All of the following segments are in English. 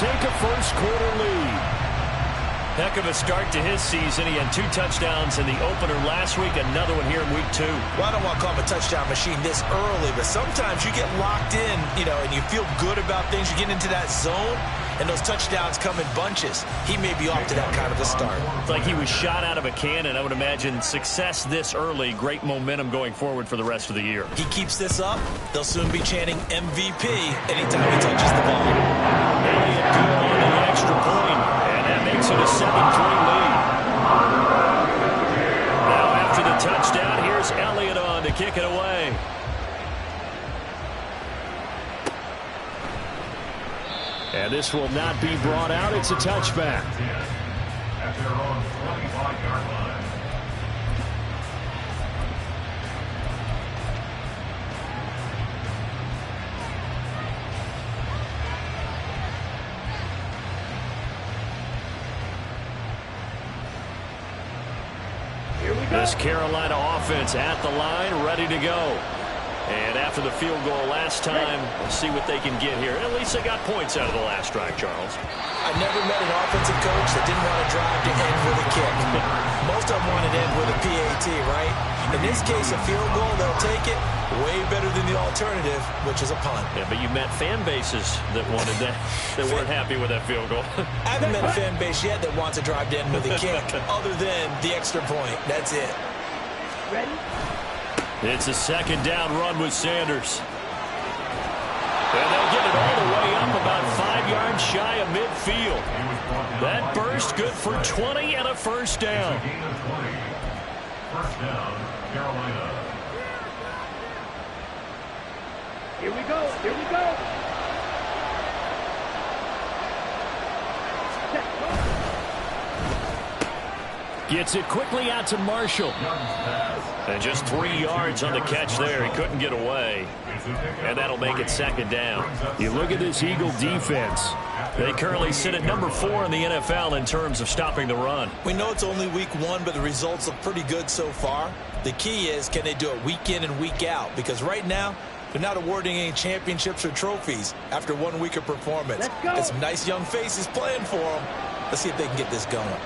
take a first-quarter lead. Heck of a start to his season. He had 2 touchdowns in the opener last week, another one here in week 2. Well, I don't want to call him a touchdown machine this early, but sometimes you get locked in, and you feel good about things. You get into that zone, and those touchdowns come in bunches. He may be off to that kind of a start. It's like he was shot out of a cannon. I would imagine success this early, great momentum going forward for the rest of the year. He keeps this up, they'll soon be chanting MVP anytime he touches the ball. Elliott good on the extra point, and that makes it a 7-3 lead. Now after the touchdown, here's Elliott on to kick it away. And this will not be brought out. It's a touchback. At their own 25-yard line. This Carolina offense at the line, ready to go. And after the field goal last time, we'll see what they can get here. At least they got points out of the last drive, Charles. I never met an offensive coach that didn't want to drive to end with a kick. Most of them wanted to end with a PAT, right? In this case, a field goal, they'll take it. Way better than the alternative, which is a punt. Yeah, but you met fan bases that wanted that, that weren't happy with that field goal. I haven't met a fan base yet that wants to drive to end with a kick, other than the extra point. That's it. Ready? It's a second down run with Sanders. And they'll get it all the way up about 5 yards shy of midfield. That burst good for 20 and a first down. First down, Carolina. Here we go. Here we go. Gets it quickly out to Marshall. And just 3 yards on the catch there. He couldn't get away. And that'll make it second down. You look at this Eagle defense. They currently sit at number 4 in the NFL in terms of stopping the run. We know it's only week 1, but the results look pretty good so far. The key is, can they do it week in and week out? Because right now, they're not awarding any championships or trophies after 1 week of performance. Got some nice young faces playing for them. Let's see if they can get this going.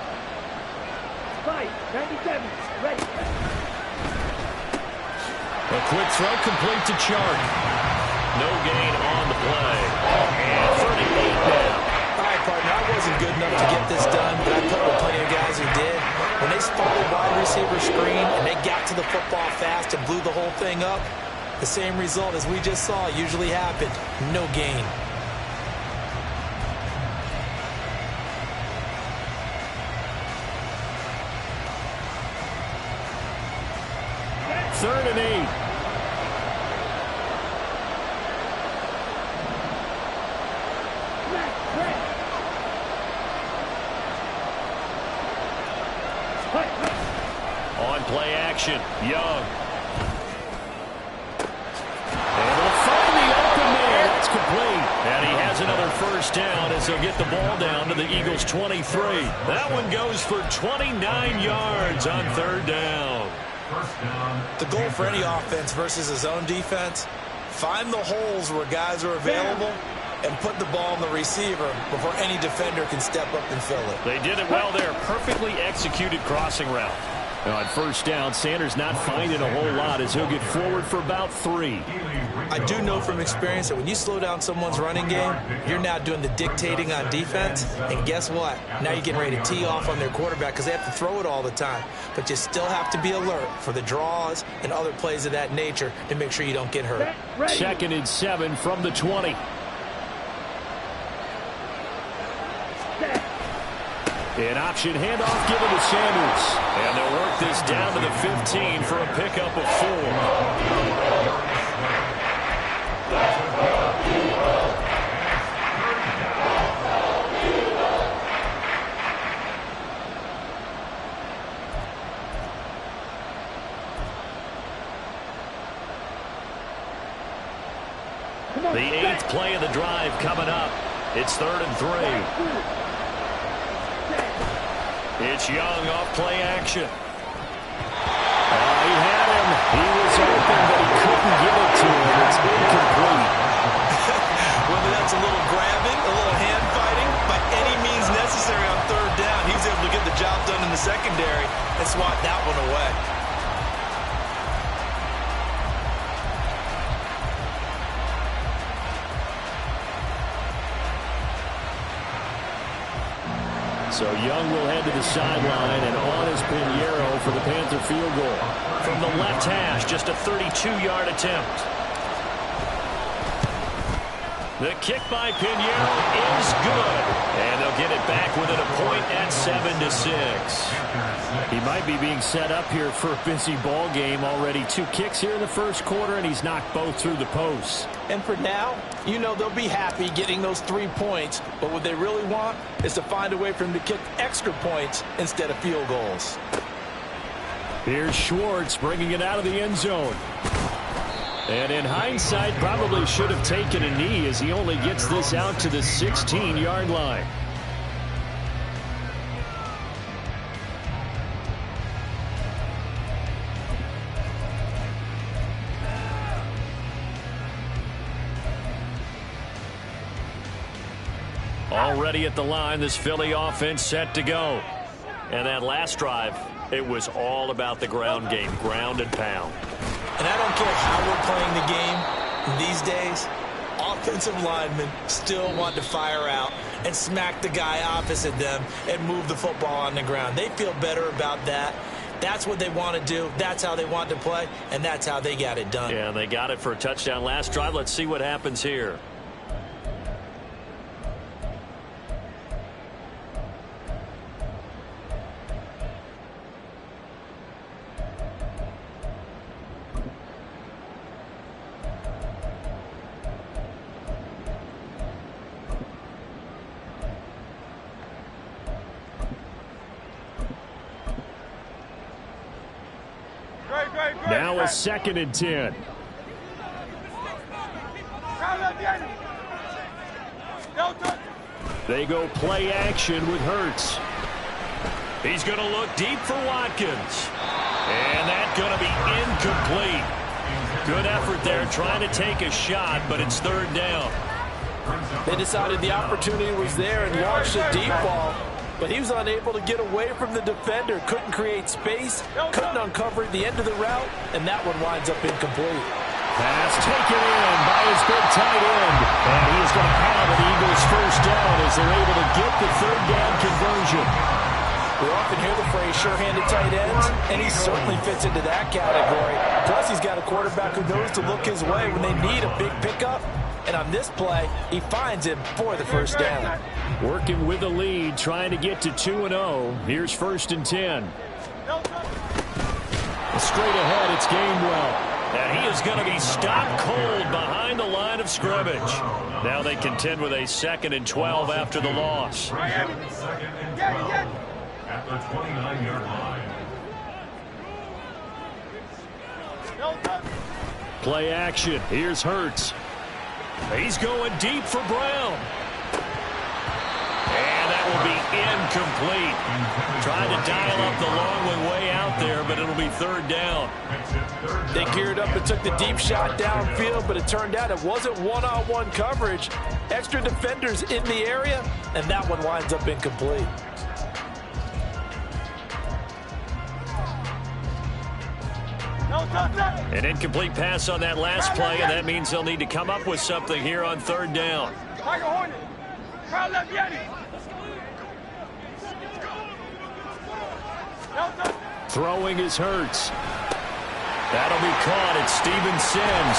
97, ready. A quick throw complete to Chark. No gain on the play. And 38 now. All right, partner, I wasn't good enough to get this done, but I played with plenty of guys who did. When they spotted wide receiver screen and they got to the football fast and blew the whole thing up, the same result as we just saw usually happened. No gain. Third and 8. On play action, Young. And they'll find the open man. That's complete. And he has another first down as they'll get the ball down to the Eagles' 23. That one goes for 29 yards on third down. The goal for any offense versus his own defense, find the holes where guys are available and put the ball on the receiver before any defender can step up and fill it. They did it well there. Perfectly executed crossing route. Now on first down, Sanders not finding a whole lot as he'll get forward for about 3. I do know from experience that when you slow down someone's running game, you're now doing the dictating on defense. And guess what? Now you're getting ready to tee off on their quarterback because they have to throw it all the time. But you still have to be alert for the draws and other plays of that nature to make sure you don't get hurt. Second and 7 from the 20. An option handoff given to Sanders. And they'll work this down to the 15 for a pickup of 4. The 8th play of the drive coming up. It's 3rd and 3. It's Young off play action. He had him. He was open, but he couldn't get it to him. It's incomplete. Whether that's a little grabbing, a little hand fighting, and swat that one away. So Young will head to the sideline, and on is Pinheiro for the Panther field goal. From the left hash, just a 32-yard attempt. The kick by Pinheiro is good. And they'll get it back within a point at 7-6. He might be being set up here for a busy ball game. Already 2 kicks here in the first quarter, and he's knocked both through the posts. And for now, you know they'll be happy getting those 3 points, but what they really want is to find a way for him to kick extra points instead of field goals. Here's Schwartz bringing it out of the end zone. And in hindsight, probably should have taken a knee as he only gets this out to the 16-yard line. Already at the line, this Philly offense set to go. And that last drive, it was all about the ground game, ground and pound. And I don't care how we're playing the game these days, offensive linemen still want to fire out and smack the guy opposite them and move the football on the ground. They feel better about that. That's what they want to do. That's how they want to play, and that's how they got it done. Yeah, they got it for a touchdown last drive. Let's see what happens here. Now a 2nd and 10. They go play action with Hurts. He's going to look deep for Watkins. And that's going to be incomplete. Good effort there trying to take a shot, but it's 3rd down. They decided the opportunity was there and launched a deep ball, but he was unable to get away from the defender, couldn't create space, couldn't uncover the end of the route, and that one winds up incomplete. Pass taken in by his big tight end. And he is going to have an Eagles first down as they're able to get the 3rd down conversion. We often hear the phrase sure-handed tight ends, and he certainly fits into that category. Plus, he's got a quarterback who knows to look his way when they need a big pickup. And on this play, he finds him for the first down. Working with a lead, trying to get to 2-0. Here's 1st and 10. Straight ahead, it's Gainwell. And he is going to be stopped cold behind the line of scrimmage. Now they contend with a 2nd and 12 after the loss. 2nd and 12 at the 29-yard line. Play action. Here's Hurts. He's going deep for Brown. And that will be incomplete. Trying to dial up the long way out there, but it'll be 3rd down. They geared up and took the deep shot downfield, but it turned out it wasn't one-on-one coverage. Extra defenders in the area, and that one winds up incomplete. An incomplete pass on that last play, and that means they'll need to come up with something here on 3rd down. Throwing is Hurts. That'll be caught. It's Steven Sims.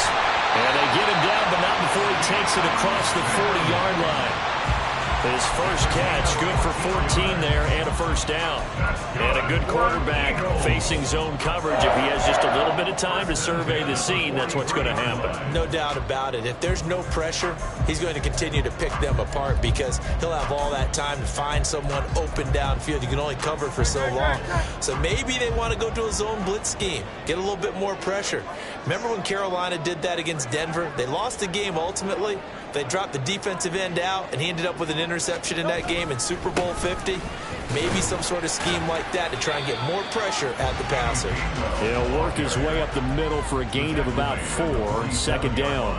And they get him down, but not before he takes it across the 40-yard line. His first catch, good for 14 there and a first down. And a good quarterback facing zone coverage. If he has just a little bit of time to survey the scene, that's what's going to happen. No doubt about it. If there's no pressure, he's going to continue to pick them apart because he'll have all that time to find someone open downfield. You can only cover for so long. So maybe they want to go to a zone blitz scheme, get a little bit more pressure. Remember when Carolina did that against Denver? They lost the game ultimately. They dropped the defensive end out, and he ended up with an interception in that game in Super Bowl 50. Maybe some sort of scheme like that to try and get more pressure at the passer. He'll work his way up the middle for a gain of about 4. 2nd down.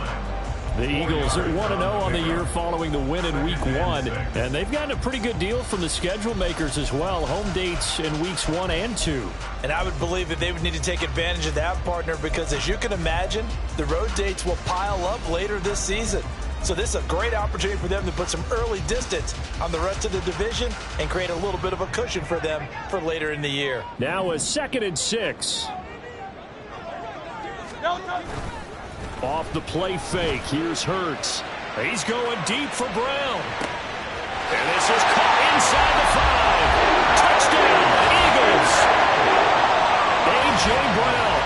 The Eagles are 1-0 on the year following the win in Week 1. And they've gotten a pretty good deal from the schedule makers as well. Home dates in Weeks 1 and 2. And I would believe that they would need to take advantage of that, partner, because as you can imagine, the road dates will pile up later this season. So this is a great opportunity for them to put some early distance on the rest of the division and create a little bit of a cushion for them for later in the year. Now a 2nd and 6. Off the play fake. Here's Hurts. He's going deep for Brown. And this is caught inside the 5. Touchdown, Eagles. A.J. Brown,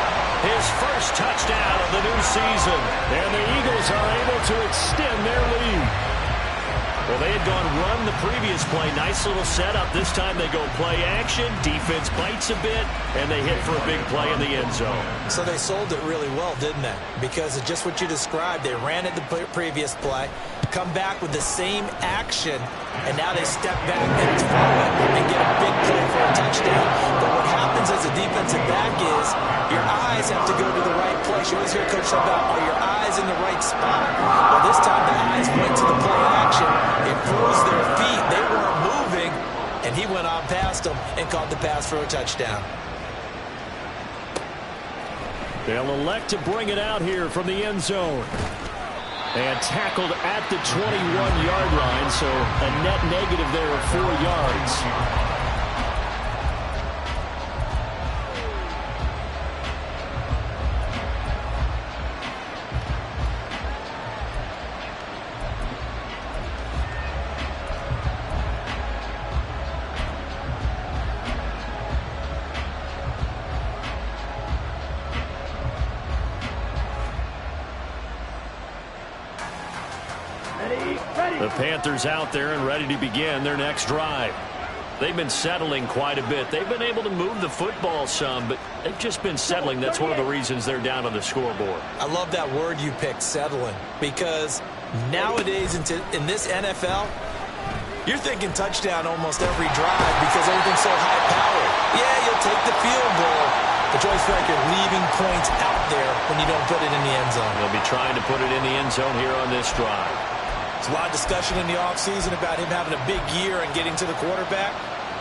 his first touchdown of the new season. And the Eagles are able to extend their lead. Well, they had gone run the previous play. Nice little setup. This time they go play action. Defense bites a bit, and they hit for a big play in the end zone. So they sold it really well, didn't they? Because of just what you described. They ran it the previous play, come back with the same action, and now they step back and throw it and get a big play for a touchdown. But what happens as a defensive back is your eyes have to go to the right place. You always hear Coach talk about, are your eyes in the right spot? Well, this time the eyes went to the play action. It froze their feet. They weren't moving, and he went on past them and caught the pass for a touchdown. They'll elect to bring it out here from the end zone. And tackled at the 21-yard line, so a net negative there of 4 yards. The Panthers out there and ready to begin their next drive. They've been settling quite a bit. They've been able to move the football some, but they've just been settling. That's one of the reasons they're down on the scoreboard. I love that word you picked, settling, because nowadays in this NFL, you're thinking touchdown almost every drive because everything's so high-powered. Yeah, you'll take the field goal, but you always feel like you're leaving points out there when you don't put it in the end zone. They'll be trying to put it in the end zone here on this drive. There's a lot of discussion in the offseason about him having a big year and getting to the quarterback.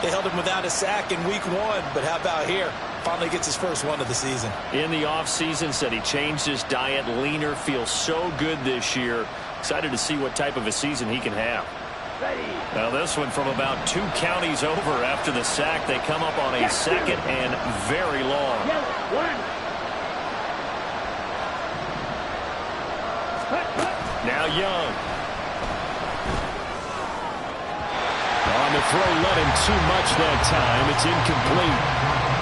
They held him without a sack in Week 1, but how about here? Finally gets his first one of the season. In the offseason, said he changed his diet, leaner, feels so good this year. Excited to see what type of a season he can have. Now this one from about 2 counties over after the sack. They come up on a 2nd and very long. Now Young. On the throw, let him too much that time. It's incomplete.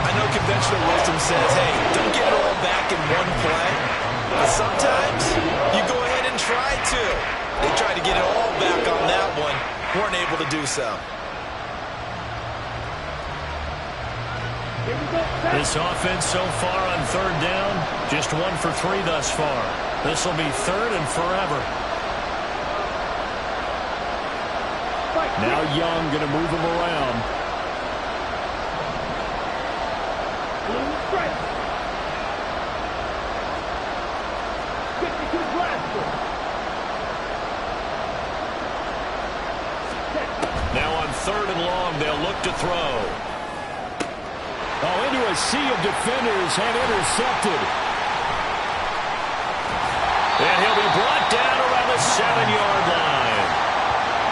I know conventional wisdom says, hey, don't get it all back in one play. But sometimes you go ahead and try to. They tried to get it all back on that one. Weren't able to do so. This offense so far on 3rd down, just 1 for 3 thus far. This will be 3rd and forever. Now Young going to move him around. Now on 3rd and long, they'll look to throw. Oh, into a sea of defenders and intercepted. And he'll be brought down around the 7-yard line.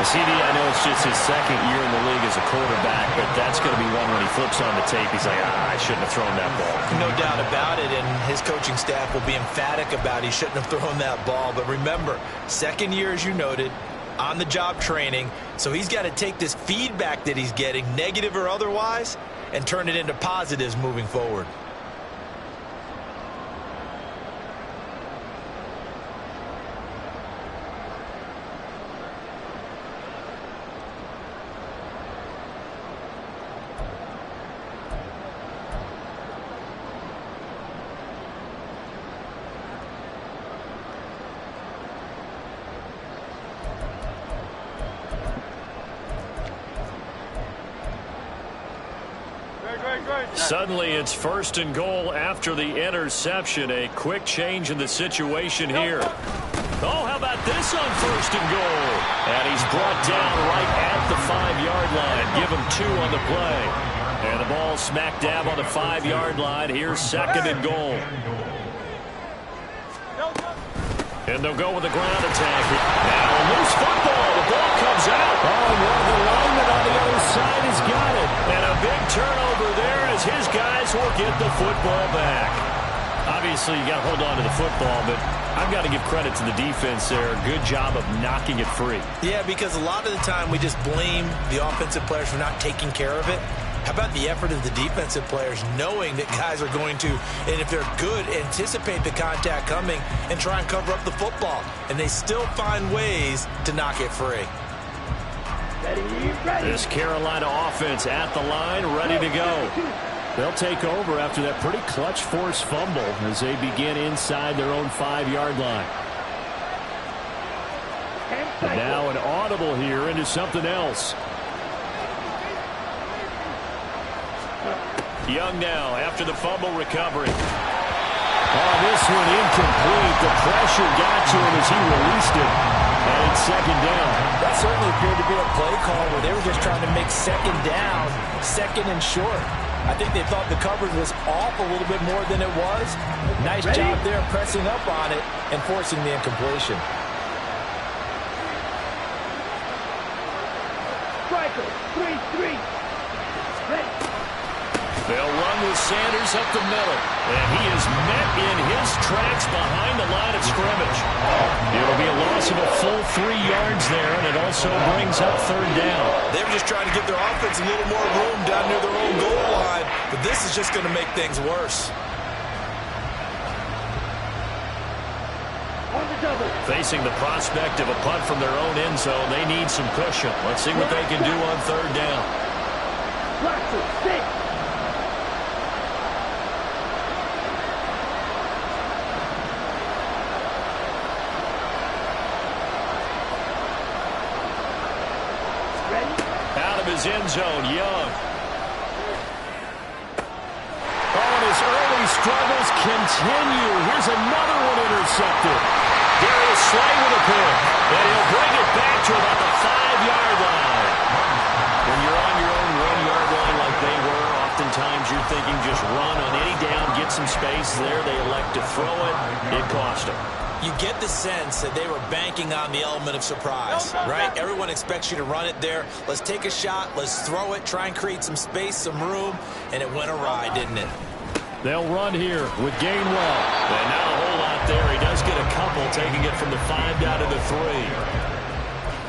CD, I know it's just his 2nd year in the league as a quarterback, but that's going to be one when he flips on the tape. He's like, I shouldn't have thrown that ball. No doubt about it, and his coaching staff will be emphatic about he shouldn't have thrown that ball. But remember, 2nd year, as you noted, on-the-job training, so he's got to take this feedback that he's getting, negative or otherwise, and turn it into positives moving forward. Suddenly it's 1st and goal after the interception. A quick change in the situation here. Oh, how about this on 1st and goal? And he's brought down right at the 5-yard line. Give him 2 on the play. And the ball smack dab on the 5-yard line. Here's 2nd and goal. And they'll go with the ground attack. Now a loose football. The ball comes out. Oh, one of the linemen on the other side has got it. And a big turnover there as his guys will get the football back. Obviously, you got to hold on to the football, but I've got to give credit to the defense there. Good job of knocking it free. Yeah, because a lot of the time we just blame the offensive players for not taking care of it. How about the effort of the defensive players knowing that guys are going to, and if they're good, anticipate the contact coming and try and cover up the football. And they still find ways to knock it free. Ready. This Carolina offense at the line, ready to go. They'll take over after that pretty clutch forced fumble as they begin inside their own 5-yard line. And now an audible here into something else. Young now after the fumble recovery. Oh, this one incomplete. The pressure got to him as he released it. And it's 2nd down. That certainly appeared to be a play call where they were just trying to make 2nd down, 2nd and short. I think they thought the coverage was off a little bit more than it was. Nice job there pressing up on it and forcing the incompletion. Striker, 3-3. Ready. They'll run with Sanders up the middle. And he is met in his tracks behind the line of scrimmage. It'll be a loss of a full 3 yards there, and it also brings up 3rd down. They were just trying to give their offense a little more room down near their own goal line, but this is just going to make things worse. On the double. Facing the prospect of a punt from their own end zone, they need some cushion. Let's see what they can do on 3rd down. Blackfoot, 6. Out of his end zone, Young. Oh, and his early struggles continue. Here's another one intercepted. Darius Slay with a pick. And he'll bring it back to about the 5-yard line. When you're on your own 1-yard line like they were, oftentimes you're thinking just run on any down, get some space there. They elect to throw it. It cost them. You get the sense that they were banking on the element of surprise, right? Everyone expects you to run it there. Let's take a shot. Let's throw it. Try and create some space, some room. And it went awry, didn't it? They'll run here with Gainwell. And not a whole lot there. He does get a couple, taking it from the 5 down to the 3.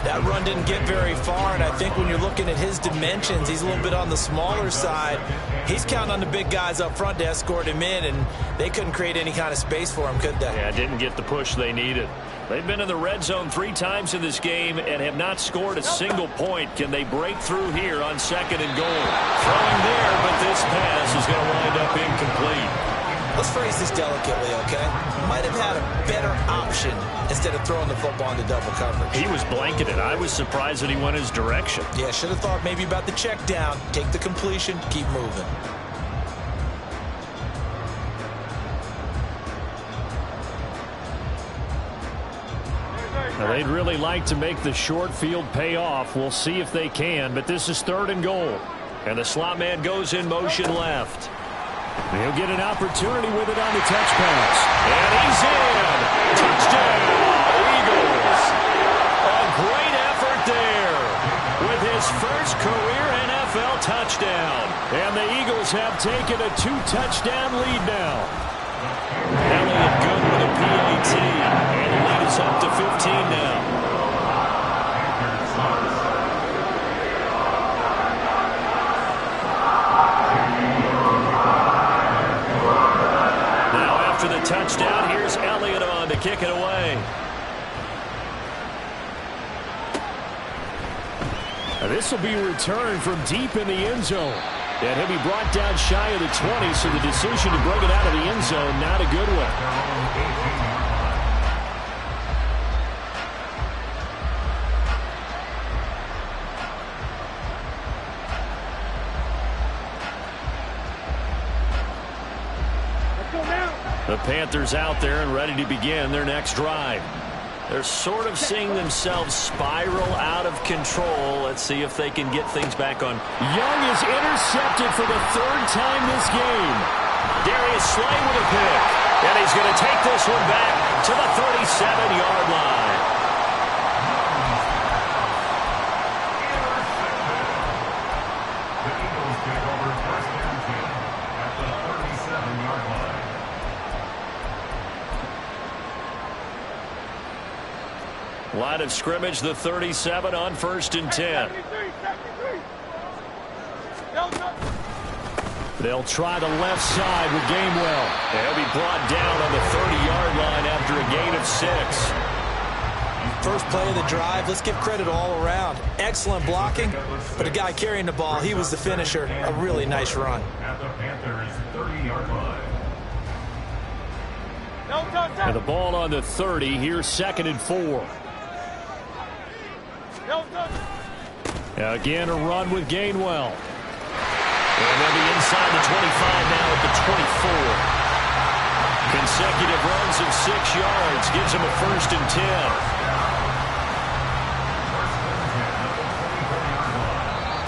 That run didn't get very far, and I think when you're looking at his dimensions, he's a little bit on the smaller side. He's counting on the big guys up front to escort him in, and they couldn't create any kind of space for him, could they? Yeah, didn't get the push they needed. They've been in the red zone 3 times in this game and have not scored a single point. Can they break through here on 2nd and goal? Throwing there, but this pass is going to wind up incomplete. Let's phrase this delicately, okay? Might have had a better option instead of throwing the football into double coverage. He was blanketed. I was surprised that he went his direction. Yeah, should have thought maybe about the check down, take the completion, keep moving. Now, they'd really like to make the short field pay off. We'll see if they can, but this is 3rd and goal. And the slot man goes in motion left. He'll get an opportunity with it on the touch pass. And he's in. Touchdown, Eagles. A great effort there with his first career NFL touchdown. And the Eagles have taken a 2-touchdown lead now. Elliott good with a PAT. And the lead is up to 15 now. After the touchdown, here's Elliott on to kick it away. This will be returned from deep in the end zone. And he'll be brought down shy of the 20, so the decision to bring it out of the end zone, not a good one. The Panthers out there and ready to begin their next drive. They're sort of seeing themselves spiral out of control. Let's see if they can get things back on. Young is intercepted for the third time this game. Darius Slay with a pick. And he's going to take this one back to the 37-yard line. The Eagles take over first and 10 at the 37-yard line. Line of scrimmage, the 37 on first and 10. They'll try the left side with Gainwell. They'll be brought down on the 30-yard line after a gain of 6. First play of the drive, let's give credit all around. Excellent blocking, but a guy carrying the ball, he was the finisher. A really nice run. At the Panthers' 30-yard line. And the ball on the 30. Here's 2nd and 4. Again, a run with Gainwell. And they'll be inside the 25 now at the 24. Consecutive runs of 6 yards gives them a first and 10.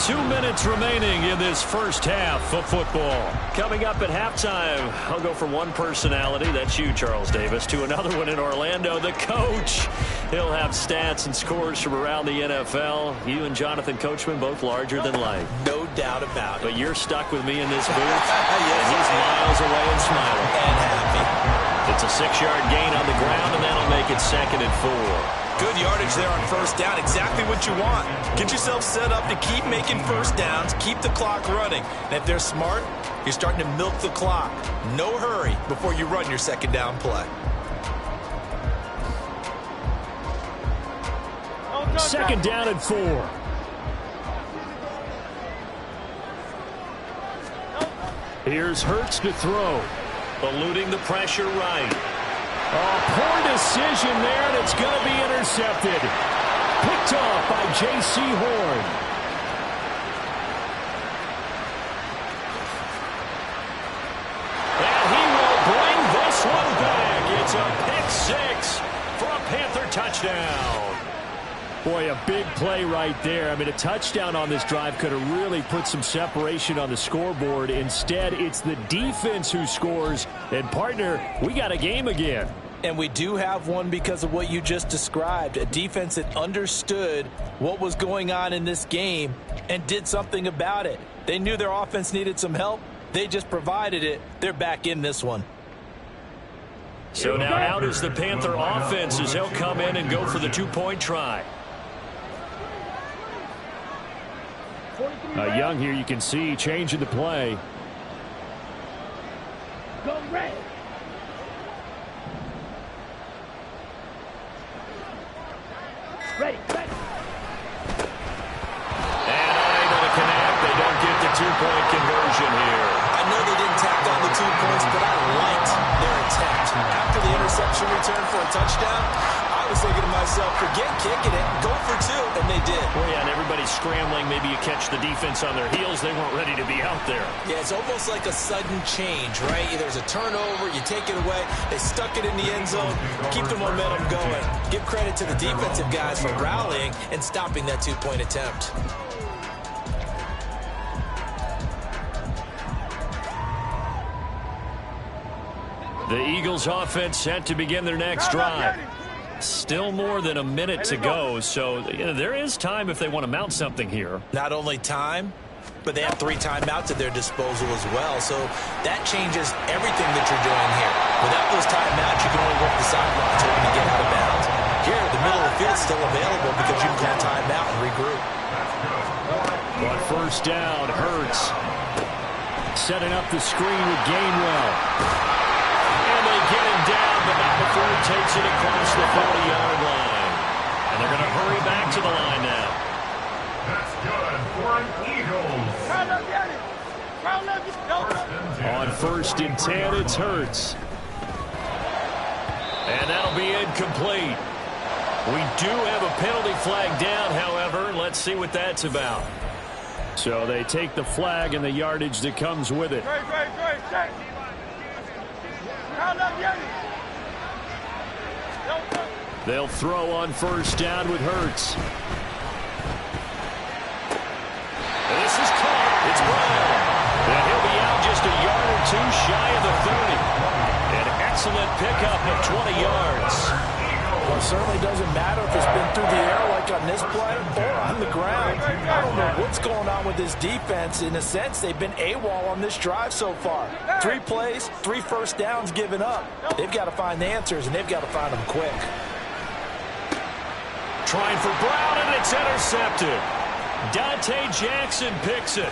2 minutes remaining in this first half of football. Coming up at halftime, I'll go from one personality, that's you, Charles Davis, to another one in Orlando, the coach. He'll have stats and scores from around the NFL. You and Jonathan Coachman, both larger than life. No doubt about it. But you're stuck with me in this booth, and he's miles away and smiling. And happy. It's a 6-yard gain on the ground, and that'll make it 2nd and 4. Good yardage there on first down. Exactly what you want. Get yourself set up to keep making first downs, keep the clock running. And if they're smart, you're starting to milk the clock. No hurry before you run your second down play. 2nd down and 4. Here's Hurts to throw. Eluding the pressure right. Poor decision there, and it's going to be intercepted. Picked off by J.C. Horn. And he will bring this one back. It's a pick 6 for a Panther touchdown. Boy, a big play right there. I mean, a touchdown on this drive could have really put some separation on the scoreboard. Instead, it's the defense who scores. And, partner, we got a game again. And we do have one because of what you just described. A defense that understood what was going on in this game and did something about it. They knew their offense needed some help. They just provided it. They're back in this one. So now out is the Panther offense as they'll come in and go for the 2-point try. Young here, you can see, changing the play. Go red. Ready, ready. And unable to connect. They don't get the 2-point conversion here. I know they didn't tack on the 2 points, but I liked their attempt. After the interception return for a touchdown, I was thinking to myself, forget kicking it, go for 2, and they did. Well, yeah, and everybody's scrambling. Maybe you catch the defense on their heels. They weren't ready to be out there. Yeah, it's almost like a sudden change, right? There's a turnover, you take it away, they stuck it in the end zone, keep the momentum going. Give credit to the defensive guys for rallying and stopping that 2-point attempt. The Eagles offense set to begin their next drive. Still more than a minute to go, so there is time if they want to mount something here. Not only time, but they have 3 timeouts at their disposal as well, so that changes everything that you're doing here. Without those timeouts, you can only work the sidelines hoping to get out of bounds. Here, the middle of the field's still available because you can call timeout and regroup. On first down, Hurts setting up the screen with Gainwell. And they get him down, but not before he takes it across the 40-yard line. And they're going to hurry back to the line now. That's good for an Eagles. On first and 10, it's Hurts. And that'll be incomplete. We do have a penalty flag down, however. Let's see what that's about. So they take the flag and the yardage that comes with it. They'll throw on first down with Hurts. This is caught. It's Brown. And he'll be out just a yard or two shy of the 30. An excellent pickup of 20 yards. Well, it certainly doesn't matter if it's been through the air like on this play or on the ground. I don't know what's going on with this defense. In a sense, they've been AWOL on this drive so far. 3 plays, 3 first downs given up. They've got to find the answers, and they've got to find them quick. Trying for Brown, and it's intercepted. Dante Jackson picks it.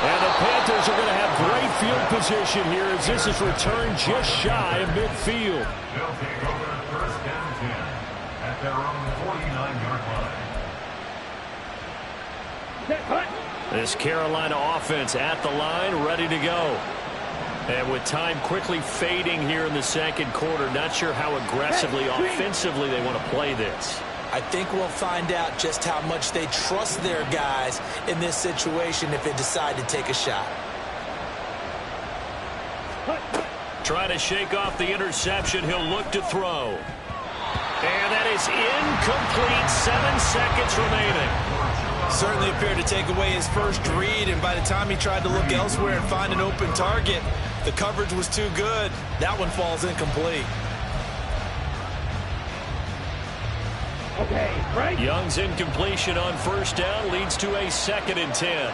And the Panthers are going to have great field position here as this is returned just shy of midfield. They'll take over first down 10 at their own 49-yard line. This Carolina offense at the line, ready to go. And with time quickly fading here in the second quarter, not sure how aggressively, offensively they want to play this. I think we'll find out just how much they trust their guys in this situation if they decide to take a shot. Trying to shake off the interception. He'll look to throw. And that is incomplete. 7 seconds remaining. Certainly appeared to take away his first read, and by the time he tried to look elsewhere and find an open target, the coverage was too good. That one falls incomplete. Okay, right. Young's incompletion on first down leads to a 2nd and 10.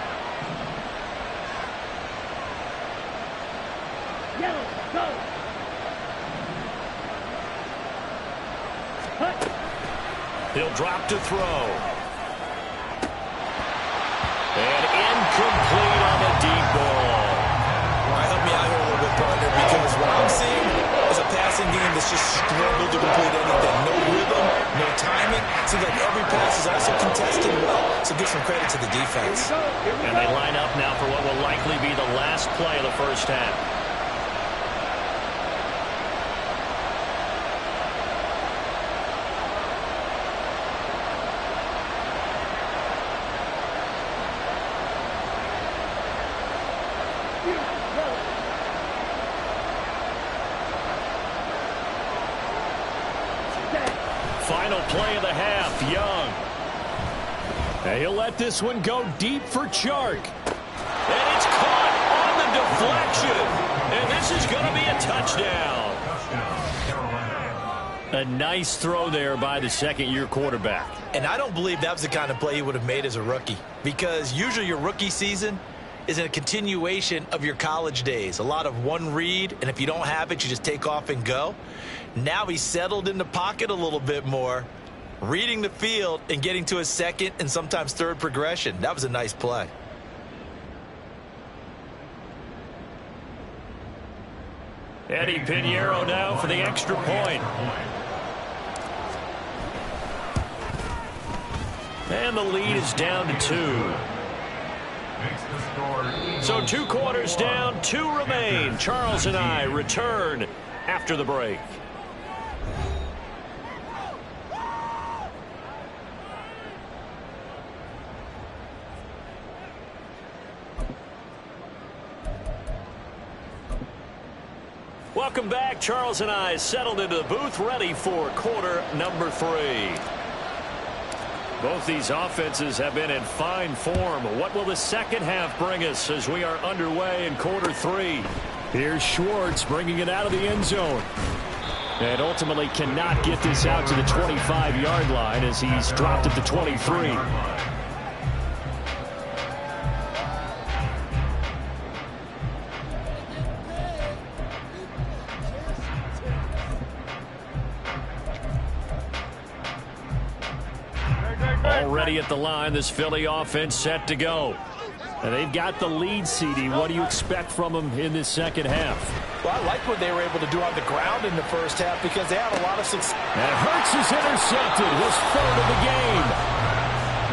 Yellow, go. Hut. He'll drop to throw. And incomplete on the deep ball. All right, help me out here a little bit, partner, because what I'm seeing is a passing game that's just struggled to complete anything. No rhythm, no timing. Seems like every pass is also contested well. So give some credit to the defense. And they line up now for what will likely be the last play of the first half. Final play of the half, Young. And he'll let this one go deep for Chark. And it's caught on the deflection. And this is going to be a touchdown. A nice throw there by the second-year quarterback. And I don't believe that was the kind of play he would have made as a rookie, because usually your rookie season is a continuation of your college days. A lot of one read, and if you don't have it, you just take off and go. Now he's settled in the pocket a little bit more, reading the field and getting to his second and sometimes third progression. That was a nice play. Eddie Pinheiro now for the extra point. And the lead is down to 2. So 2 quarters down, 2 remain. Charles and I return after the break. Welcome back. Charles and I settled into the booth, ready for quarter number 3. Both these offenses have been in fine form. What will the second half bring us as we are underway in quarter 3? Here's Schwartz bringing it out of the end zone. And ultimately cannot get this out to the 25-yard line as he's dropped at the 23. Already at the line, this Philly offense set to go. And they've got the lead, CD. What do you expect from them in this second half? Well, I like what they were able to do on the ground in the first half because they had a lot of success. And Hurts is intercepted, his 3rd of the game.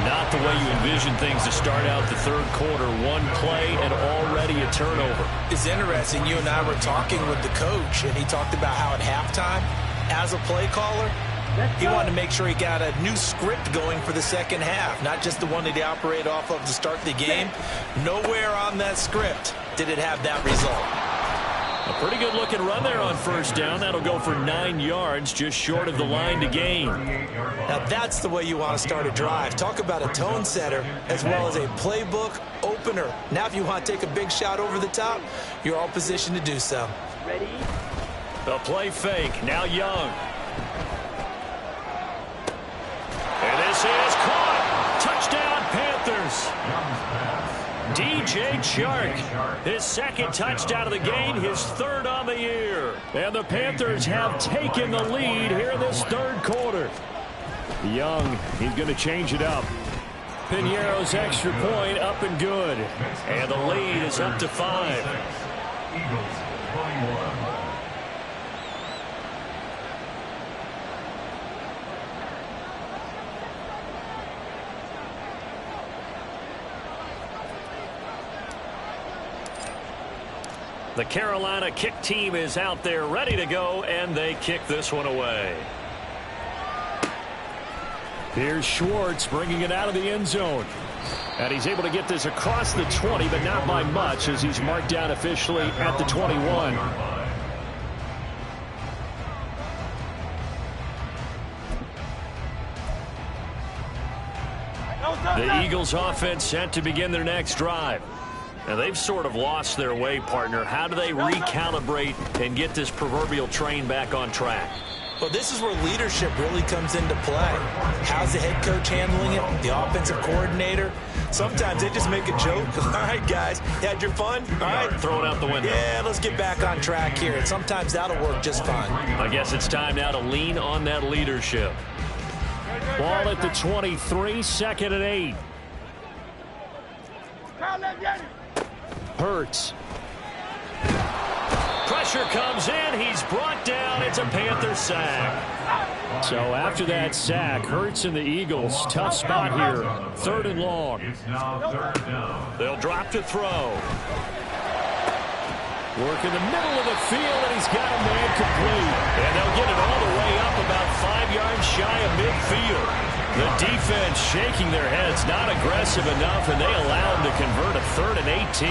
Not the way you envision things to start out the third quarter. 1 play and already a turnover. It's interesting. You and I were talking with the coach, and he talked about how at halftime, as a play caller, he wanted to make sure he got a new script going for the second half, not just the one that he operated off of to start the game. Nowhere on that script did it have that result. A pretty good looking run there on first down. That'll go for 9 yards, just short of the line to gain. Now that's the way you want to start a drive. Talk about a tone setter as well as a playbook opener. Now if you want to take a big shot over the top, you're all positioned to do so. Ready? The play fake, now Young. And this is caught. Touchdown, Panthers. DJ Chark, his second touchdown of the game, his third on the year. And the Panthers have taken the lead here in this third quarter. Young, he's going to change it up. Piñeiro's extra point up and good. And the lead is up to 5. Eagles 21. The Carolina kick team is out there ready to go, and they kick this one away. Here's Schwartz bringing it out of the end zone. And he's able to get this across the 20, but not by much, as he's marked down officially at the 21. The Eagles offense set to begin their next drive. Now, they've sort of lost their way, partner. How do they recalibrate and get this proverbial train back on track? Well, this is where leadership really comes into play. How's the head coach handling it? The offensive coordinator? Sometimes they just make a joke. All right, guys, you had your fun? All right. Throw it out the window. Yeah, let's get back on track here. And sometimes that'll work just fine. I guess it's time now to lean on that leadership. Ball at the 23, second and 8. Hurts. Pressure comes in. He's brought down. It's a Panther sack. So after that sack, Hurts and the Eagles, tough spot here. Third and long. It's now third down. They'll drop to throw. Work in the middle of the field, and he's got a man complete. And they'll get it all the way up about 5 yards shy of midfield. The defense shaking their heads, not aggressive enough, and they allow them to convert a 3rd and 18.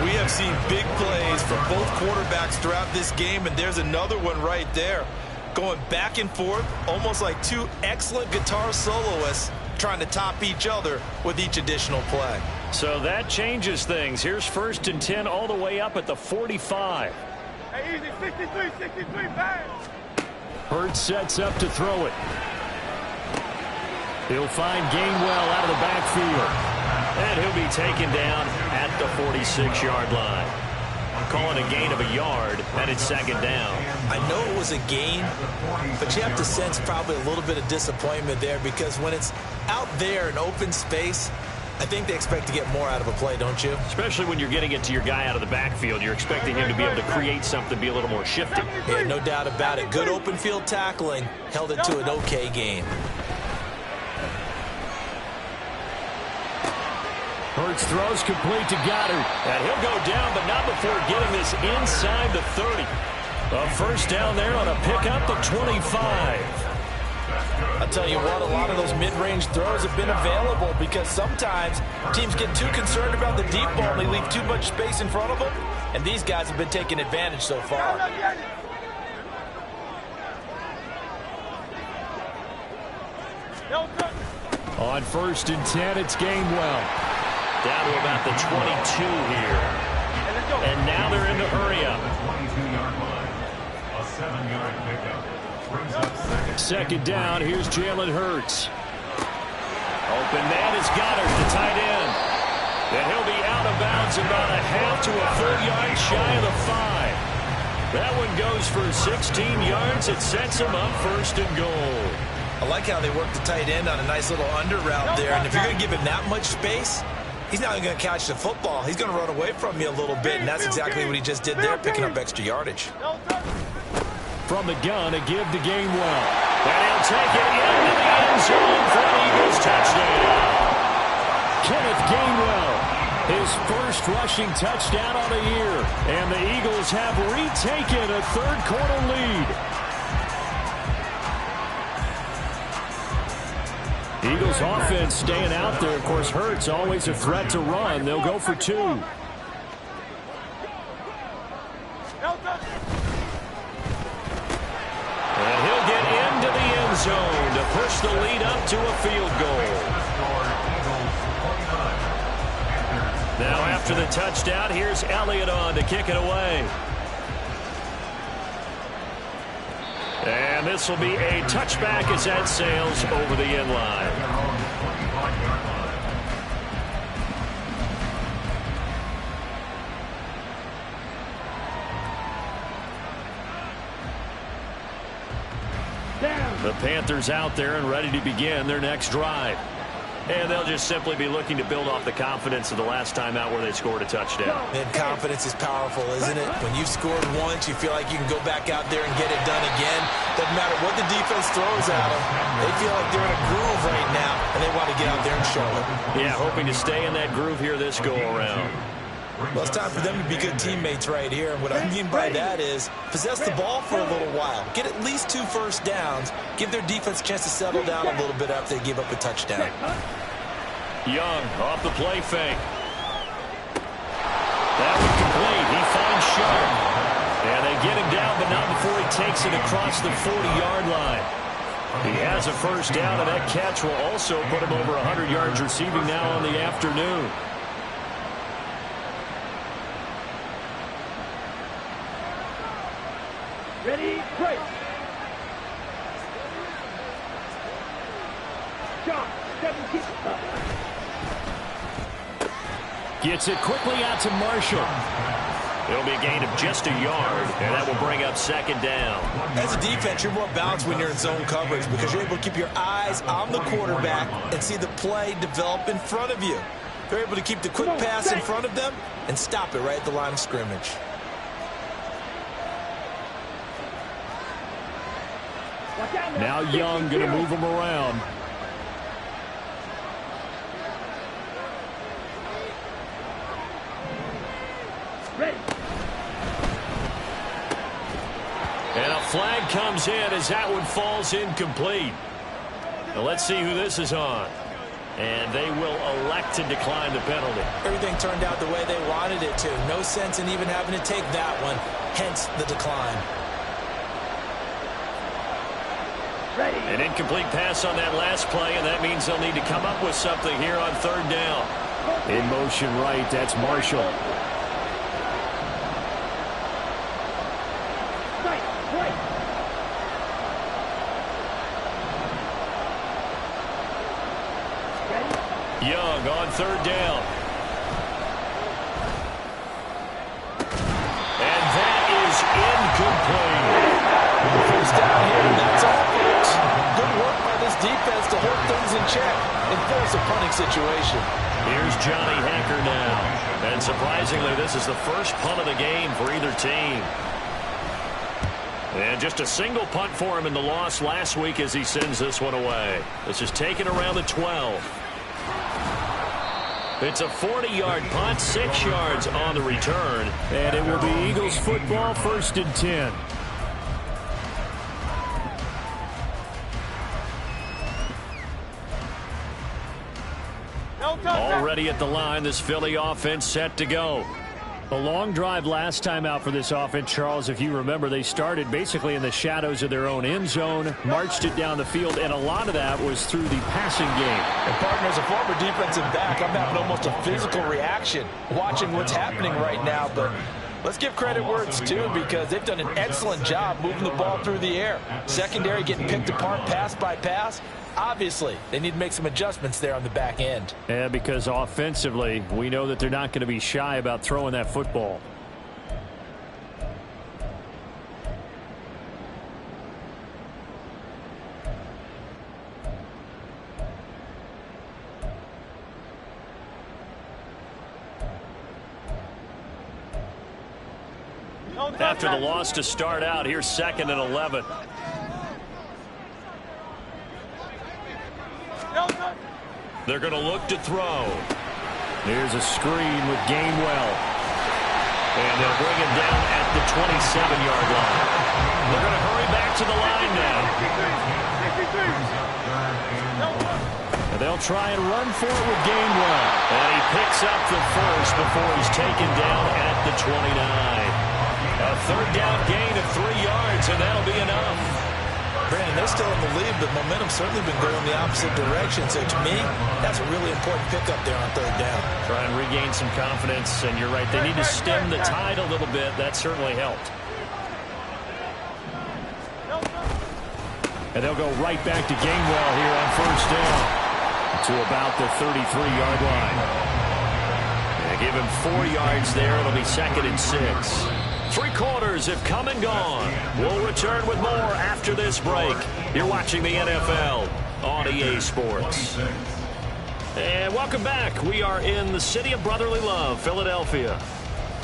We have seen big plays from both quarterbacks throughout this game, and there's another one right there. Going back and forth, almost like two excellent guitar soloists trying to top each other with each additional play. So that changes things. Here's 1st and 10 all the way up at the 45. Hey, easy, 63, bang. Hurts sets up to throw it. He'll find Gainwell out of the backfield. And he'll be taken down at the 46-yard line. Calling a gain of a yard, and it's 2nd down. I know it was a gain, but you have to sense probably a little bit of disappointment there, because when it's out there in open space, I think they expect to get more out of a play, don't you? Especially when you're getting it to your guy out of the backfield. You're expecting him to be able to create something, be a little more shifty. Yeah, no doubt about it. Good open field tackling held it to an okay gain. Hurts throws complete to Goddard. And he'll go down, but not before getting this inside the 30. A 1st down there on a pickup of 25. I'll tell you what, a lot of those mid-range throws have been available, because sometimes teams get too concerned about the deep ball and they leave too much space in front of them, and these guys have been taking advantage so far. On 1st and 10, it's Gainwell. Down to about the 22 here. And now they're in the hurry up. 22-yard line. A 7-yard pickup. Brings up 2nd down, here's Jalen Hurts. Open man is Goddard, the tight end. And he'll be out of bounds about a half to a full yard shy of the 5. That one goes for 16 yards. It sets him up 1st and goal. I like how they work the tight end on a nice little under route there, and if you're going to give him that much space, he's not going to catch the football. He's going to run away from you a little bit, and that's exactly what he just did there, picking up extra yardage. From the gun, a give to Gainwell. And he'll take it into the end zone for an Eagles touchdown. Kenneth Gainwell, his 1st rushing touchdown on the year. And the Eagles have retaken a 3rd quarter lead. Eagles offense staying out there. Of course, Hurts always a threat to run. They'll go for 2. to a field goal. Now after the touchdown, here's Elliott on to kick it away. And this will be a touchback as that sails over the end line. The Panthers out there and ready to begin their next drive. And they'll just simply be looking to build off the confidence of the last time out where they scored a touchdown. And confidence is powerful, isn't it? When you've scored once, you feel like you can go back out there and get it done again. Doesn't matter what the defense throws at them. They feel like they're in a groove right now, and they want to get out there and show it. Yeah, hoping to stay in that groove here this go-around. Well, it's time for them to be good teammates right here. And what I mean by that is possess the ball for a little while. Get at least 2 first downs. Give their defense a chance to settle down a little bit after they give up a touchdown. Young off the play fake. That one complete. He finds Sharp. And they get him down, but not before he takes it across the 40-yard line. He has a first down, and that catch will also put him over 100 yards receiving now on the afternoon. Ready, break. John, 17. Gets it quickly out to Marshall. It'll be a gain of just a yard, and that will bring up second down. As a defense, you're more balanced when you're in zone coverage because you're able to keep your eyes on the quarterback and see the play develop in front of you. You're able to keep the quick pass in front of them and stop it right at the line of scrimmage. Now Young going to move him around. Ready. And a flag comes in as that one falls incomplete. Now let's see who this is on. And they will elect to decline the penalty. Everything turned out the way they wanted it to. No sense in even having to take that one, hence the decline. Ready. An incomplete pass on that last play, and that means they'll need to come up with something here on third down. In motion right, that's Marshall. Right, right. Ready. Young on third down. And that is incomplete. First down here, that's all, folks. Good work by this defense to hold things in check and force a punting situation. Here's Johnny Hacker now. And surprisingly, this is the first punt of the game for either team. And just a single punt for him in the loss last week as he sends this one away. This is taken around the 12. It's a 40-yard punt, 6 yards on the return. And it will be Eagles football, 1st and 10. Already at the line, this Philly offense set to go. A long drive last time out for this offense, Charles. If you remember, they started basically in the shadows of their own end zone, marched it down the field, and a lot of that was through the passing game. And partner, as a former defensive back, I'm having almost a physical reaction watching what's happening right now. But let's give credit where it's due because they've done an excellent job moving the ball through the air. Secondary getting picked apart pass by pass. Obviously, they need to make some adjustments there on the back end. Yeah, because offensively, we know that they're not going to be shy about throwing that football. After the loss to start out, here's 2nd and 11. They're going to look to throw. Here's a screen with Gainwell. And they'll bring him down at the 27-yard line. They're going to hurry back to the line now. And they'll try and run for it with Gainwell. And he picks up the first before he's taken down at the 29. A third down gain of 3 yards, and that'll be enough. Brandon, they're still in the lead, but momentum's certainly been going the opposite direction. So to me, that's a really important pickup there on third down. Try and regain some confidence, and you're right. They need to stem the tide a little bit. That certainly helped. And they'll go right back to Gainwell here on first down to about the 33-yard line. They give him 4 yards there. It'll be 2nd and 6. 3 quarters have come and gone. We'll return with more after this break. You're watching the NFL on EA Sports. And welcome back. We are in the city of brotherly love, Philadelphia.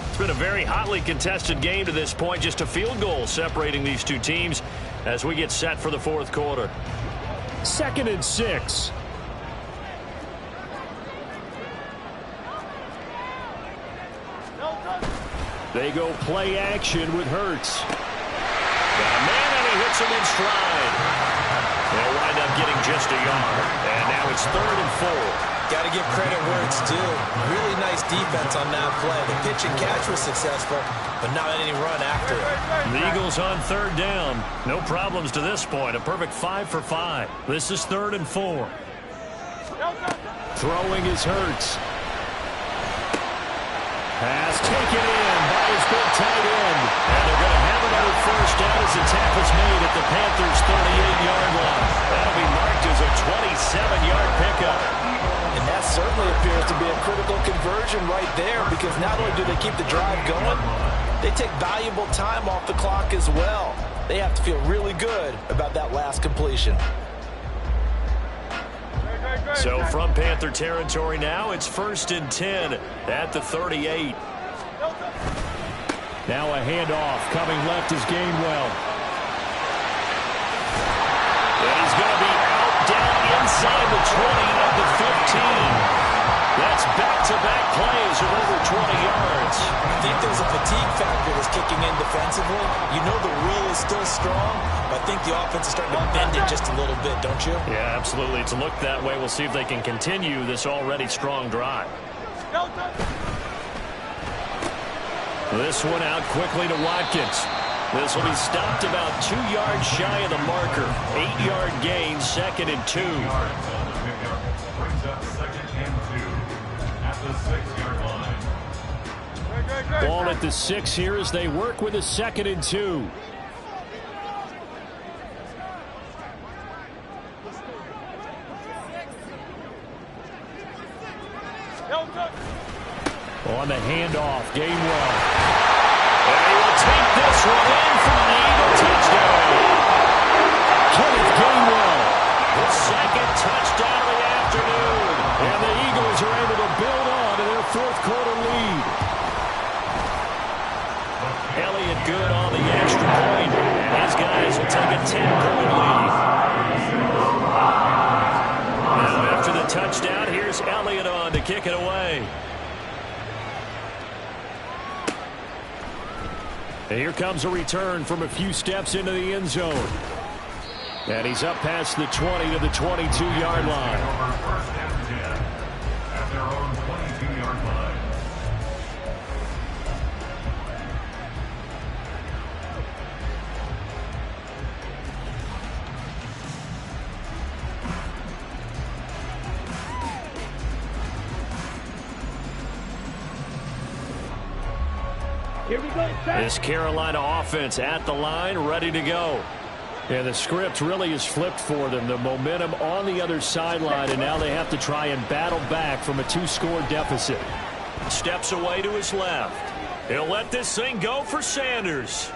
It's been a very hotly contested game to this point. Just a field goal separating these two teams as we get set for the 4th quarter. 2nd and 6. They go play action with Hurts. Got a man, and he hits him in stride. They'll wind up getting just a yard. And now it's 3rd and 4. Got to give credit where it's due. Really nice defense on that play. The pitch and catch was successful, but not any run after it. The Eagles on 3rd down. No problems to this point. A perfect 5 for 5. This is 3rd and 4. Throwing is Hurts. Pass taken in by his big tight end. And they're going to have another first down as the tackle's made at the Panthers' 38-yard line. That'll be marked as a 27-yard pickup. And that certainly appears to be a critical conversion right there, because not only do they keep the drive going, they take valuable time off the clock as well. They have to feel really good about that last completion. So from Panther territory now, it's 1st and 10 at the 38. Now a handoff. Coming left is Gainwell. And he's going to be out down inside the 20 at the 15. That's back-to-back plays of over 20 yards. I think there's a fatigue factor that's kicking in defensively. You know the will is still strong, but I think the offense is starting to bend it just a little bit, don't you? Yeah, absolutely. It's looked that way. We'll see if they can continue this already strong drive. This one out quickly to Watkins. This will be stopped about 2 yards shy of the marker. 8-yard gain, 2nd and 2. Brings up 2nd and 2 at the 6-yard line. Ball at the 6 here as they work with a 2nd and 2. On the handoff, Gainwell. And he will take this one in for the Eagle touchdown. Kenneth Gainwell. The 2nd touchdown of the afternoon. And the Eagles are able to build on to their 4th quarter lead. Elliott good on the extra point. And his guys will take a 10-point lead. Now after the touchdown, here's Elliott on to kick it away. And here comes a return from a few steps into the end zone. And he's up past the 20 to the 22-yard line. Over 1st and 10 at their own 22-yard line. Here we go, set. This Carolina offense at the line, ready to go. And the script really is flipped for them. The momentum on the other sideline, and now they have to try and battle back from a 2-score deficit. Steps away to his left. He'll let this thing go for Sanders.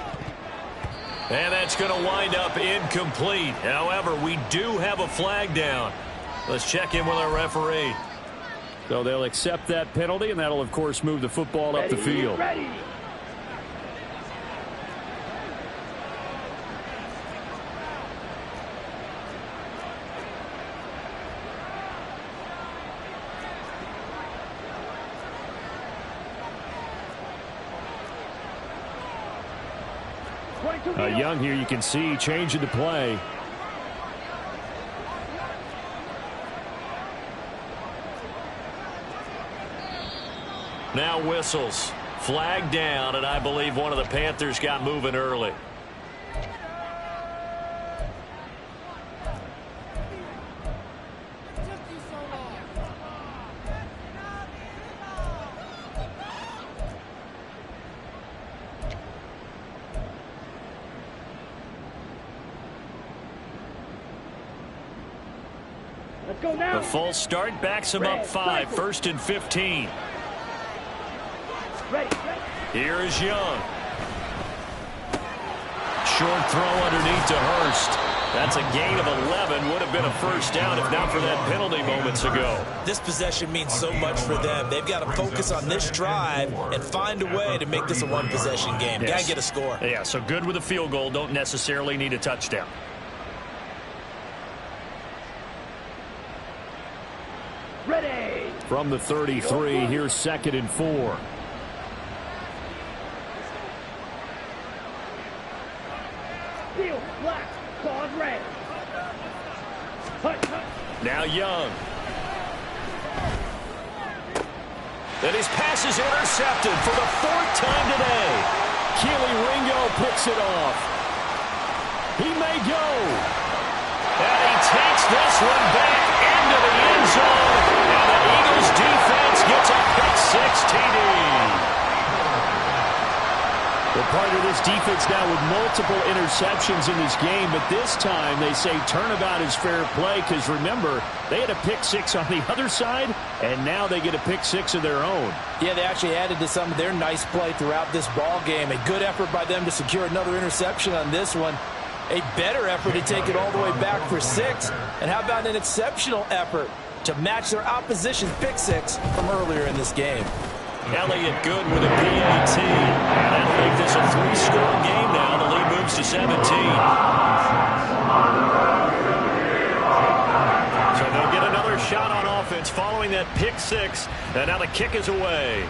And that's going to wind up incomplete. However, we do have a flag down. Let's check in with our referee. So they'll accept that penalty, and that'll, of course, move the football up the field. Ready. Young here, you can see, changing the play. Now whistles. Flag down, and I believe one of the Panthers got moving early. Let's go now. The false start backs him up 5, 1st and 15. Ready. Here is Young. Short throw underneath to Hurst. That's a gain of 11. Would have been a first down if not for that penalty moments ago. This possession means so much for them. They've got to focus on this drive and find a way to make this a one-possession game. Yes. Got to get a score. Yeah, so good with a field goal. Don't necessarily need a touchdown. Ready. From the 33, here's 2nd and 4. Field black. Claws red. Hut. Now Young. And his pass is intercepted for the 4th time today. Keely Ringo picks it off. He may go. And he takes this one back into the end zone. And the Eagles defense gets a pick-6 TD. Well, part of this defense now with multiple interceptions in this game, but this time they say turnabout is fair play because, remember, they had a pick-6 on the other side, and now they get a pick-6 of their own. Yeah, they actually added to some of their nice play throughout this ball game. A good effort by them to secure another interception on this one. A better effort to take it all the way back for 6. And how about an exceptional effort to match their opposition's pick-6 from earlier in this game? Elliott good with a PAT. And that'll make this a 3-score game now. The lead moves to 17. So they'll get another shot on offense following that pick-6. And now the kick is away.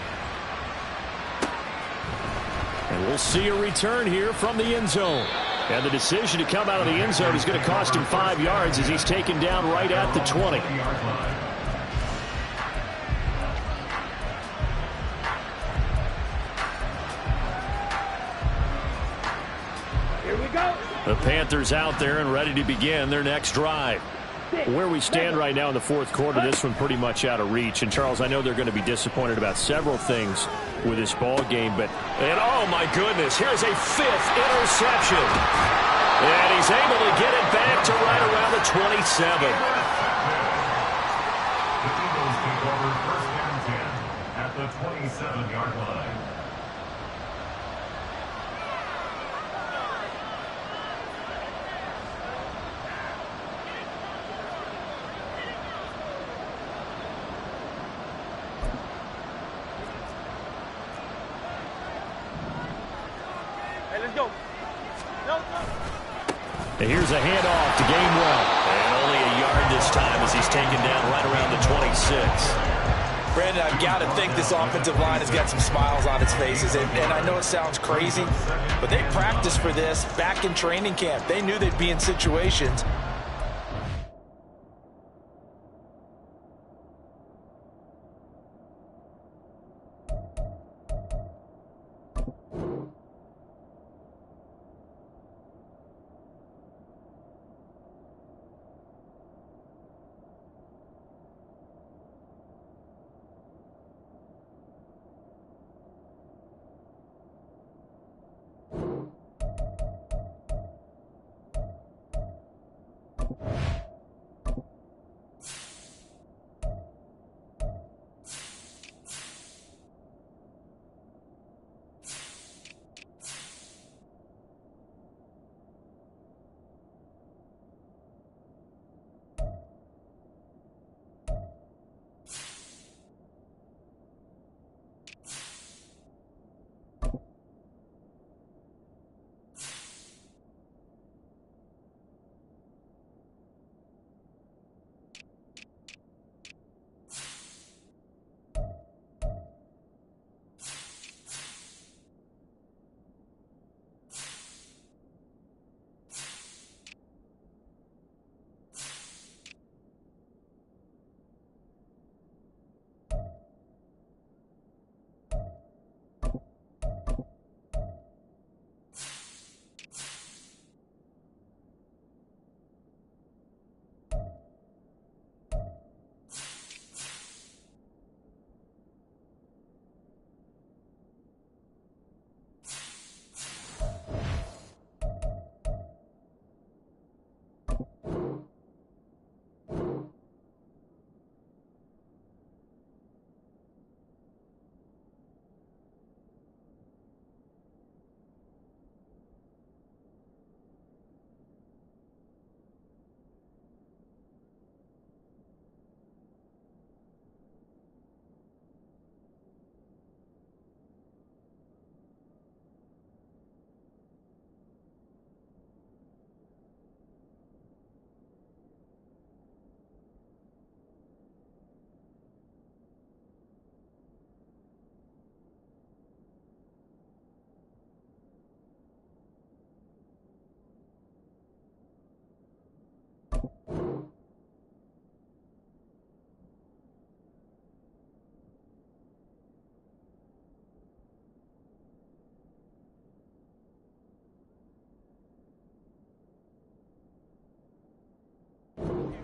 And we'll see a return here from the end zone. And the decision to come out of the end zone is going to cost him 5 yards as he's taken down right at the 20. The Panthers out there and ready to begin their next drive. Where we stand right now in the 4th quarter, this one pretty much out of reach. And, Charles, I know they're going to be disappointed about several things with this ball game, but... And, oh, my goodness, here's a 5th interception. And he's able to get it back to right around the 27. The Eagles take over 1st and 10 at the 27-yard line. And here's a handoff to Gainwell. And only a yard this time as he's taken down right around the 26. Brandon, I've got to think this offensive line has got some smiles on its faces. And I know it sounds crazy, but they practiced for this back in training camp. They knew they'd be in situations.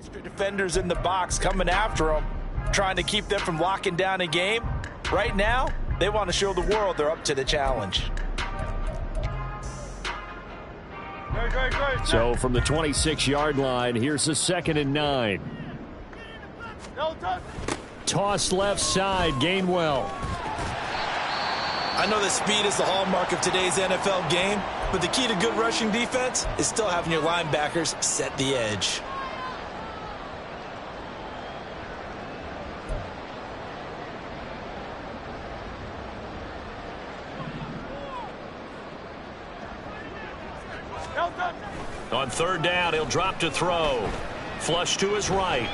Extra defenders in the box coming after them, trying to keep them from locking down a game. Right now, they want to show the world they're up to the challenge. So from the 26-yard line, here's a 2nd and 9. Toss left side, Gainwell. I know that speed is the hallmark of today's NFL game, but the key to good rushing defense is still having your linebackers set the edge. On 3rd down, he'll drop to throw. Flush to his right.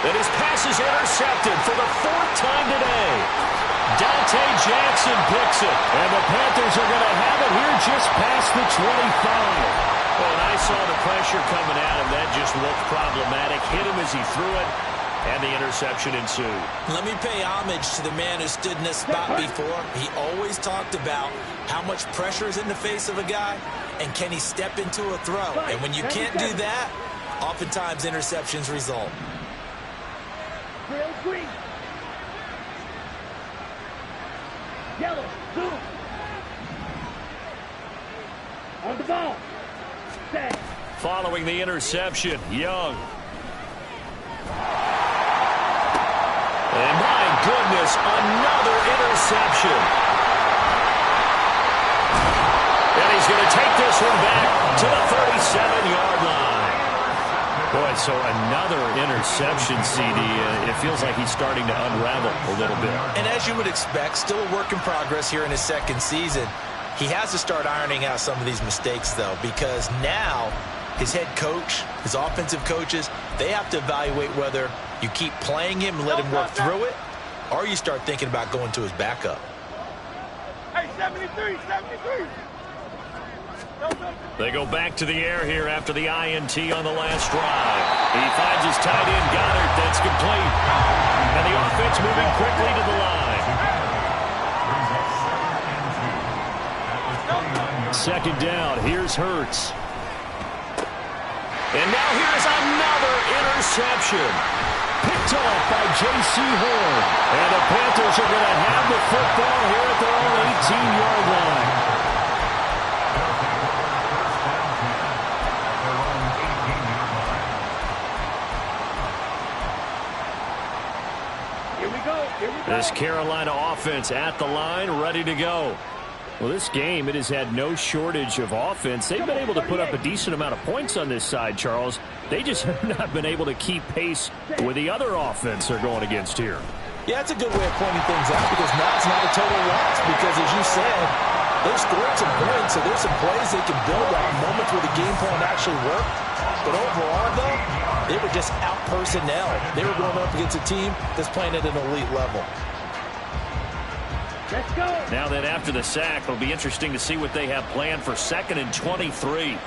And his pass is intercepted for the 4th time today. Dante Jackson picks it. And the Panthers are going to have it here just past the 25. Well, and I saw the pressure coming at him. That just looked problematic. Hit him as he threw it, and the interception ensued. Let me pay homage to the man who stood in this spot before. He always talked about how much pressure is in the face of a guy, and can he step into a throw. And when you can't do that, oftentimes interceptions result. Trail green. Yellow, zoom. On the ball. Set. Following the interception, Young. And my goodness, another interception. And he's going to take this one back to the 37-yard line. Boy, so another interception, CD. It feels like he's starting to unravel a little bit. And as you would expect, still a work in progress here in his 2nd season. He has to start ironing out some of these mistakes, though, because now his head coach, his offensive coaches, they have to evaluate whether you keep playing him and let him work through it, or you start thinking about going to his backup. Hey, 73, 73. They go back to the air here after the INT on the last drive. He finds his tight end, Goddard. That's complete. And the offense moving quickly to the line. 2nd down, here's Hurts. And now here's another interception. Picked off by J.C. Horn. And the Panthers are going to have the football here at their own 18-yard line. This Carolina offense at the line, ready to go. Well, this game, it has had no shortage of offense. They've been able to put up a decent amount of points on this side, Charles. They just have not been able to keep pace with the other offense they're going against here. Yeah, it's a good way of pointing things out because now it's not a total loss because, as you said, they've scored some points, so there's some plays they can build on, moments where the game plan actually worked. But overall, though, they were just out-personnel. They were going up against a team that's playing at an elite level. Let's go. Now then, after the sack, it'll be interesting to see what they have planned for 2nd and 23.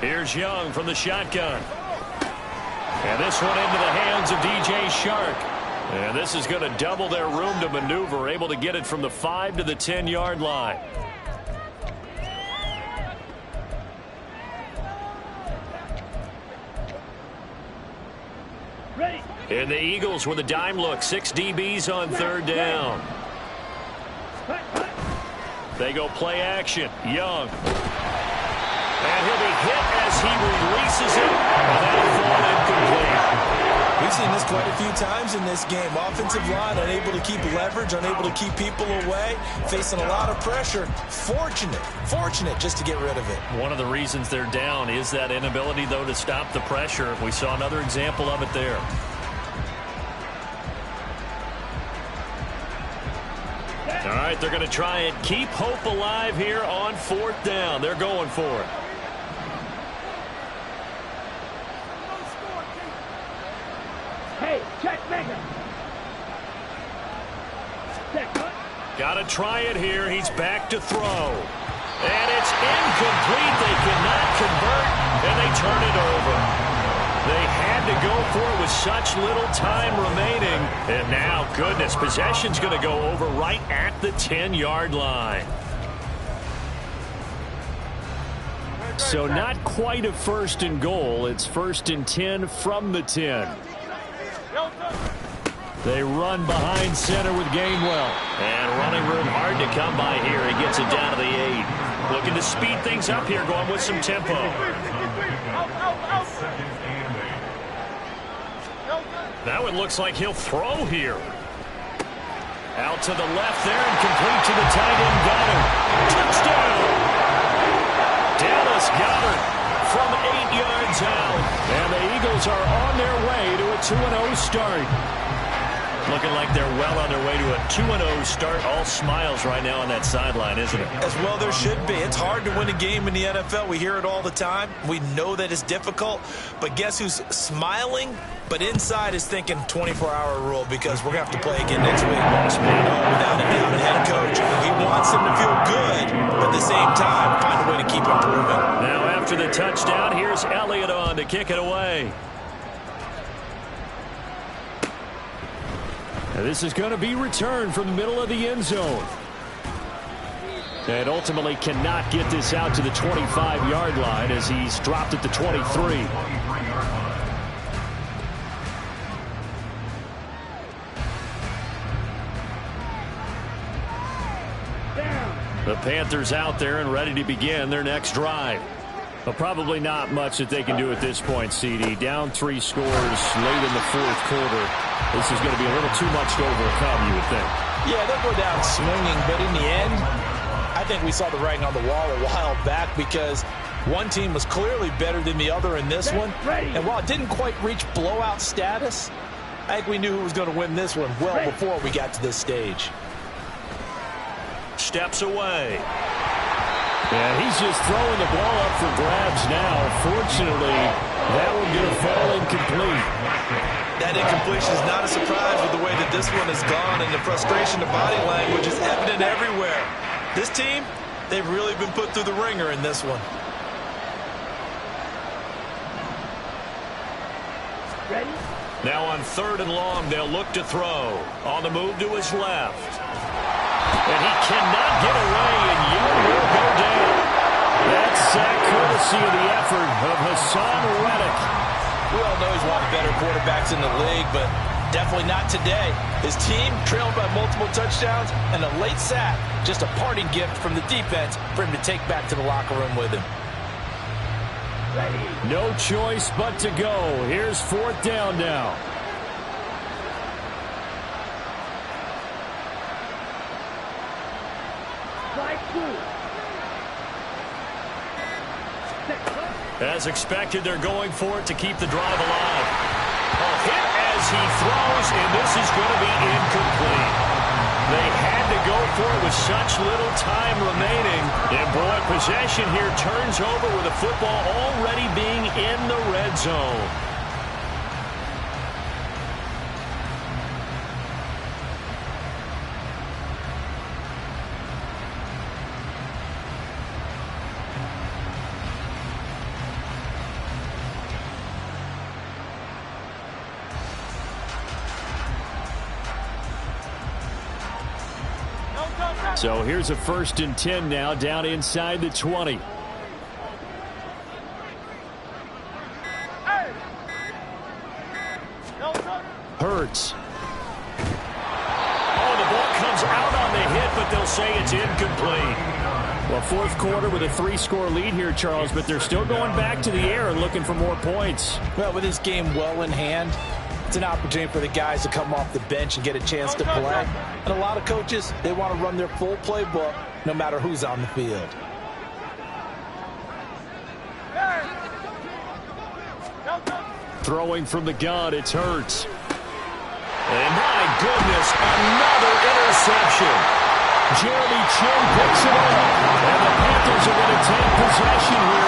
Here's Young from the shotgun. And this one into the hands of DJ Shark. And this is going to double their room to maneuver, able to get it from the 5 to the 10-yard line. Ready. And the Eagles with a dime look. 6 DBs on 3rd down. They go play action. Young. And he'll be hit as he releases it. And that'll fall incomplete. We've seen this quite a few times in this game. Offensive line unable to keep leverage, unable to keep people away, facing a lot of pressure. Fortunate just to get rid of it. One of the reasons they're down is that inability, though, to stop the pressure. We saw another example of it there. All right, they're going to try and keep hope alive here on 4th down. They're going for it. Hey, check Mega. Got to try it here. He's back to throw. And it's incomplete. They cannot convert, and they turn it over. They had to go for it with such little time remaining. And now, goodness, possession's going to go over right at the 10-yard line. So not quite a 1st and goal. It's 1st and 10 from the 10. They run behind center with Gainwell. And running room hard to come by here. He gets it down to the 8. Looking to speed things up here, going with some tempo. Now it looks like he'll throw here. Out to the left there and complete to the tight end Goddard. Touchdown! Dallas Goddard from 8 yards out. And the Eagles are on their way to a 2-0 start. Looking like they're well on their way to a 2-0 start. All smiles right now on that sideline, isn't it? As well there should be. It's hard to win a game in the NFL. We hear it all the time. We know that it's difficult. But guess who's smiling? But inside is thinking 24-hour rule because we're going to have to play again next week. Without a doubt, the head coach, he wants him to feel good, but at the same time, find a way to keep improving. Now after the touchdown, here's Elliott on to kick it away. And this is going to be returned from the middle of the end zone. And ultimately cannot get this out to the 25-yard line as he's dropped at the 23. The Panthers out there and ready to begin their next drive. But probably not much that they can do at this point, CD. Down 3 scores late in the 4th quarter. This is going to be a little too much to overcome, you would think. Yeah, they'll go down swinging, but in the end, I think we saw the writing on the wall a while back because one team was clearly better than the other in this one. And while it didn't quite reach blowout status, I think we knew who was going to win this one well before we got to this stage. Steps away. Yeah, he's just throwing the ball up for grabs now. Fortunately, that one going to fall incomplete. That incompletion is not a surprise with the way that this one has gone, and the frustration of body language is evident everywhere. This team, they've really been put through the ringer in this one. Ready? Now on 3rd and long, they'll look to throw. On the move to his left. And he cannot get away, and you will go down. That's courtesy of the effort of Hassan Reddick. We all know he's one of the better quarterbacks in the league, but definitely not today. His team trailed by multiple touchdowns, and a late sack, just a parting gift from the defense for him to take back to the locker room with him. No choice but to go. Here's 4th down now. As expected, they're going for it to keep the drive alive. A hit as he throws, and this is going to be incomplete. They had to go for it with such little time remaining. And boy, possession here turns over with the football already being in the red zone. So here's a 1st and 10 now down inside the 20. Hurts. Oh, the ball comes out on the hit, but they'll say it's incomplete. Well, 4th quarter with a 3-score lead here, Charles, but they're still going back to the air and looking for more points. Well, with this game well in hand, it's an opportunity for the guys to come off the bench and get a chance to play. And a lot of coaches, they want to run their full playbook no matter who's on the field. Throwing from the gun, it's Hurts. And my goodness, another interception. Jeremy Chin picks it up. And the Panthers are going to take possession here.